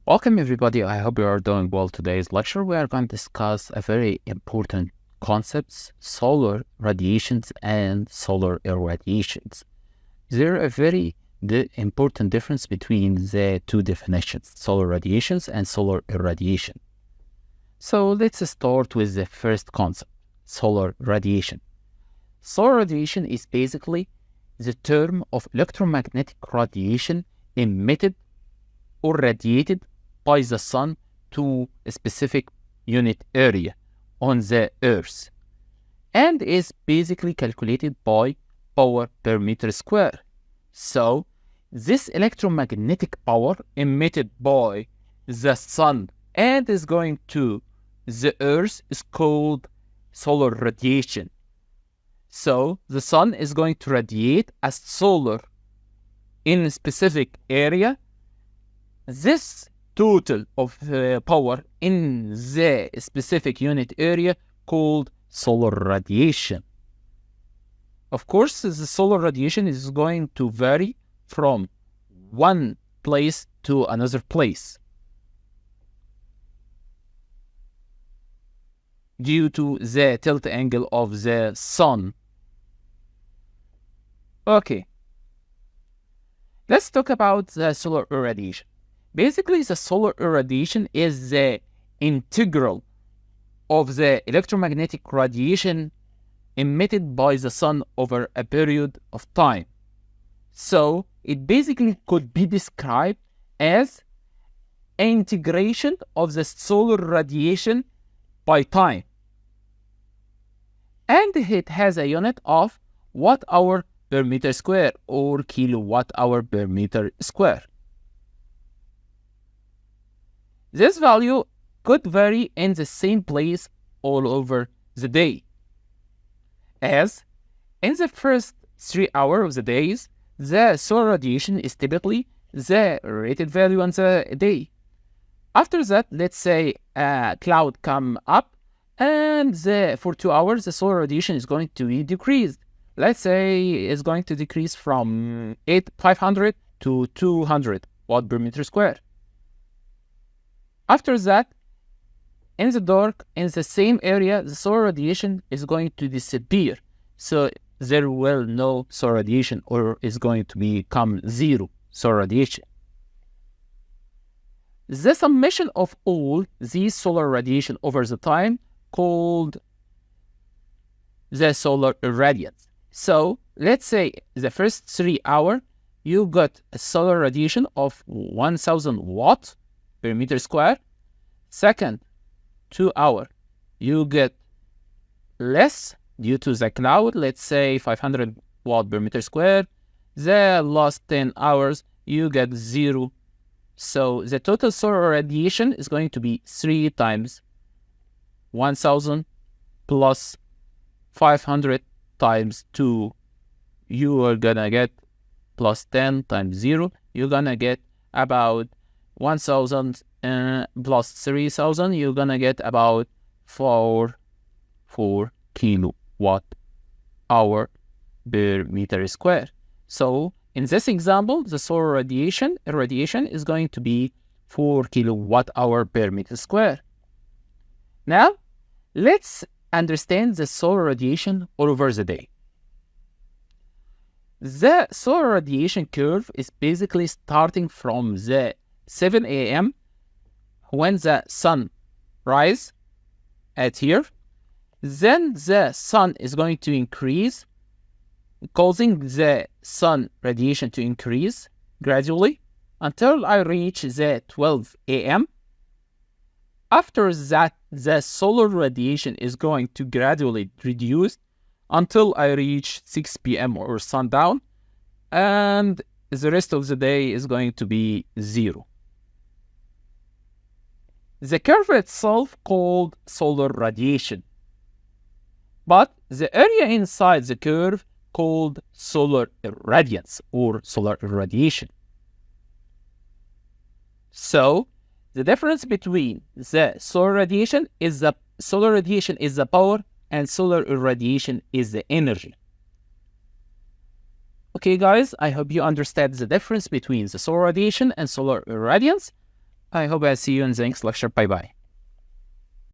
Welcome everybody, I hope you are doing well. Today's lecture we are going to discuss a very important concepts, solar radiations and solar irradiations. There are a very important difference between the two definitions, solar radiations and solar irradiation. So let's start with the first concept, solar radiation. Solar radiation is basically the term of electromagnetic radiation emitted or radiated by the sun to a specific unit area on the Earth, and is basically calculated by power per meter square. So this electromagnetic power emitted by the sun and is going to the Earth is called solar radiation. So the sun is going to radiate as solar in a specific area. This total of power in the specific unit area called solar radiation. Of course, the solar radiation is going to vary from one place to another place due to the tilt angle of the sun. Okay, let's talk about the solar irradiation. Basically, the solar irradiation is the integral of the electromagnetic radiation emitted by the sun over a period of time. So it basically could be described as integration of the solar radiation by time. And it has a unit of watt-hour per meter square or kilowatt-hour per meter square. This value could vary in the same place all over the day, as in the first 3 hours of the days, the solar radiation is typically the rated value on the day. After that, let's say a cloud come up, and for 2 hours, the solar radiation is going to be decreased. Let's say it's going to decrease from 500 to 200 watt per meter square. After that, in the dark, in the same area, the solar radiation is going to disappear. So there will no solar radiation, or is going to become zero solar radiation. The summation of all these solar radiation over the time called the solar irradiance. So let's say the first 3 hours, you got a solar radiation of 1000 watts per meter square. Second 2 hours, you get less due to the cloud, let's say 500 watt per meter square. The last 10 hours, you get zero. So the total solar radiation is going to be 3 times 1000 plus 500 times 2. You are gonna get plus 10 times 0. You're gonna get about 1000 plus 3000. You're gonna get about 4 kilowatt hour per meter square. So in this example, the solar irradiation is going to be 4 kilowatt hour per meter square. Now, let's understand the solar radiation all over the day. The solar radiation curve is basically starting from the 7 a.m. when the sun rises at here. Then the sun is going to increase, causing the sun radiation to increase gradually until I reach the 12 a.m. After that, the solar radiation is going to gradually reduce until I reach 6 p.m. or sundown, and the rest of the day is going to be zero. The curve itself called solar radiation, but the area inside the curve called solar irradiance or solar irradiation. So the difference between the solar radiation is the power, and solar irradiation is the energy. Okay guys, I hope you understand the difference between the solar radiation and solar irradiance. I hope I see you in the next lecture. Bye bye.